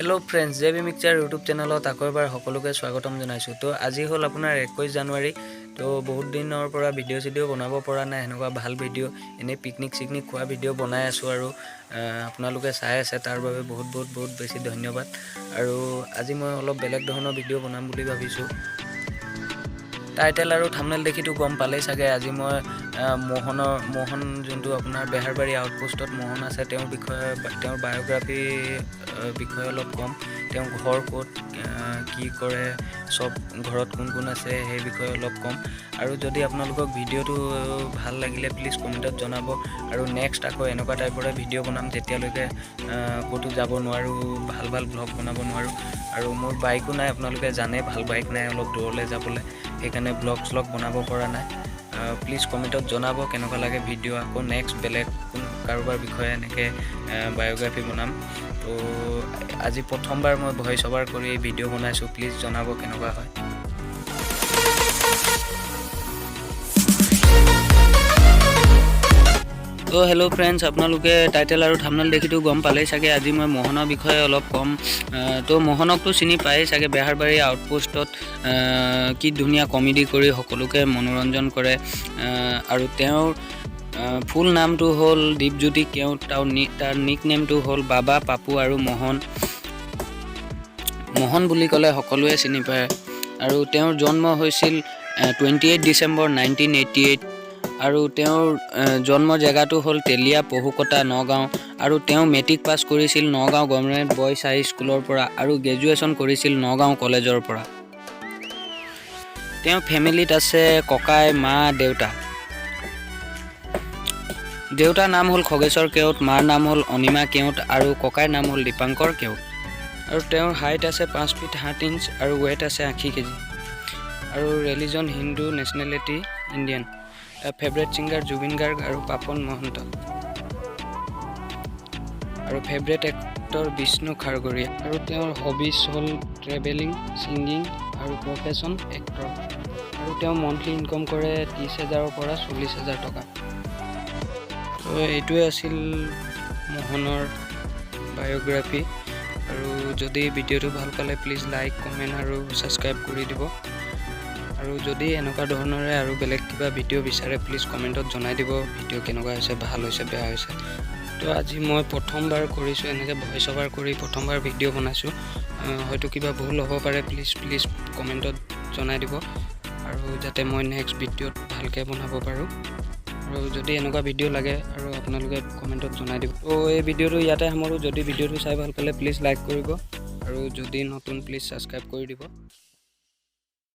Hello friends जेबी mixture YouTube channel आको एबार सकलोके स्वागतम जनाइছোঁ। तो আজি हल আপোনাৰ 21 জানুৱাৰী। तो बहुत दिनर পৰা ভিডিঅ' চিডিঅ' বনাব পৰা নাই, হেনেকুৱা ভাল ভিডিঅ' এনে পিকনিক চিকনিক খোৱা ভিডিঅ' বনাই আছোঁ আৰু আপোনালোকে চাই আছে তাৰ বাবে বহুত বেছি ধন্যবাদ। আৰু আজি মই অলপ বেলেগ ধৰণৰ ভিডিঅ' বনাম বুলি ভাবিছোঁ। টাইটেল আৰু থাম্বনেল দেখি তো গম পালেই চাগে আজি মই মোহন যোনটো আপোনাৰ বেহাৰবাৰী আউটপোষ্টত মোহন আছে তেওঁৰ বিষয়ে তেওঁৰ বায়োগ্ৰাফি বিষয়ে অলপ কম। তেওঁ ঘৰ ক'ত কি কৰে সব ঘৰত কোন আছে সেই বিষয়ে অলপ কম। আৰু যদি আপোনালোকক ভিডিঅ'টো ভাল লাগিলে প্লিজ কমেণ্টত জনাব। আৰু নেক্সট আকৌ এনেকুৱা টাইপৰে ভিডিঅ' বনাম যেতিয়ালৈকে ক'তো যাব নোৱাৰোঁ, ভাল ব্লগ বনাব নোৱাৰোঁ। আৰু মোৰ বাইকো নাই, আপোনালোকে জানে ভাল বাইক নাই অলপ দূৰলৈ যাবলৈ, সেইকাৰণে ব্লগ শ্লগ বনাব পৰা নাই। প্লিজ কমেণ্টত জনাব কেনেকুৱা লাগে ভিডিঅ'। আকৌ নেক্সট বেলেগ কাৰোবাৰ বিষয়ে এনেকৈ বায়োগ্ৰাফি বনাম। তো আজি প্ৰথমবাৰ মই ভইচ অভাৰ কৰি ভিডিঅ' বনাইছোঁ, প্লিজ জনাব কেনেকুৱা হয়। তো হেল্ল' ফ্ৰেণ্ডছ, আপোনালোকে টাইটেল আৰু থাম্বনেল দেখিতো গম পালেই চাগে আজি মই মোহনৰ বিষয়ে অলপ কম। তো মোহনকতো চিনি পায়েই চাগে, বেহাৰবাৰী আউটপোষ্টত কি ধুনীয়া কমেডি কৰি সকলোকে মনোৰঞ্জন কৰে। আৰু তেওঁৰ ফুল নামটো হ'ল দীপজ্যোতি কেওট, তাৰ নিক নেমটো হ'ল বাবা, পাপু আৰু মোহন বুলি ক'লে সকলোৱে চিনি পায়। আৰু তেওঁৰ জন্ম হৈছিল 28 ডিচেম্বৰ 1988। আৰু তেওঁৰ জন্ম জেগাটো হ'ল তেলীয়া পহুকটা নগাঁও। আৰু তেওঁ মেট্ৰিক পাছ কৰিছিল নগাঁও গভৰ্ণমেণ্ট বইজ হাই স্কুলৰ পৰা আৰু গ্ৰেজুৱেশ্যন কৰিছিল নগাঁও কলেজৰ পৰা। তেওঁ ফেমিলিত আছে ককাই, মা, দেউতাৰ নাম হ'ল খগেশ্বৰ কেওট, মাৰ নাম হ'ল অনিমা কেওট আৰু ককাইৰ নাম হ'ল দীপাংকৰ কেওট। আৰু তেওঁৰ হাইট আছে 5 ফিট 7 ইঞ্চ আৰু ৱেইট আছে 80 কেজি। আৰু religion Hindu, nationality Indian. Favourite singer Zubeen Garg আৰু পাপন মহন্ত। আৰু ফেভৰেট এক্টৰ বিষ্ণু খাৰগৰীয়া। আৰু তেওঁৰ হবিজ হ'ল ট্ৰেভেলিং, ছিংগিং আৰু প্ৰফেশ্যন এক্টৰ। আৰু তেওঁ মন্থলি ইনকম কৰে 30,000ৰ পৰা 40,000 টকা। তো এইটোৱে আছিল মোহনৰ বায়োগ্ৰাফি। আৰু যদি ভিডিঅ'টো ভাল পালে প্লিজ লাইক, কমেণ্ট আৰু ছাবস্ক্ৰাইব কৰি দিব। আৰু যদি এনেকুৱা ধৰণৰে আৰু বেলেগ কিবা ভিডিঅ' বিচাৰে প্লিজ কমেণ্টত জনাই দিব, ভিডিঅ' কেনেকুৱা হৈছে, ভাল হৈছে, বেয়া হৈছে। তো আজি মই প্ৰথমবাৰ কৰিছোঁ এনেকৈ ভইচ অভাৰ কৰি প্ৰথমবাৰ ভিডিঅ' বনাইছোঁ। হয়তো কিবা ভুল হ'ব পাৰে, প্লিজ কমেণ্টত জনাই দিব আৰু যাতে মই নেক্সট ভিডিঅ'ত ভালকৈ বনাব পাৰোঁ। আৰু যদি এনেকুৱা ভিডিঅ' লাগে আৰু আপোনালোকে কমেণ্টত জনাই দিব। তো এই ভিডিঅ'টো ইয়াতে সামৰোঁ। যদি ভিডিঅ'টো চাই ভাল পালে প্লিজ লাইক কৰিব আৰু যদি নতুন প্লিজ ছাবস্ক্ৰাইব কৰি দিব।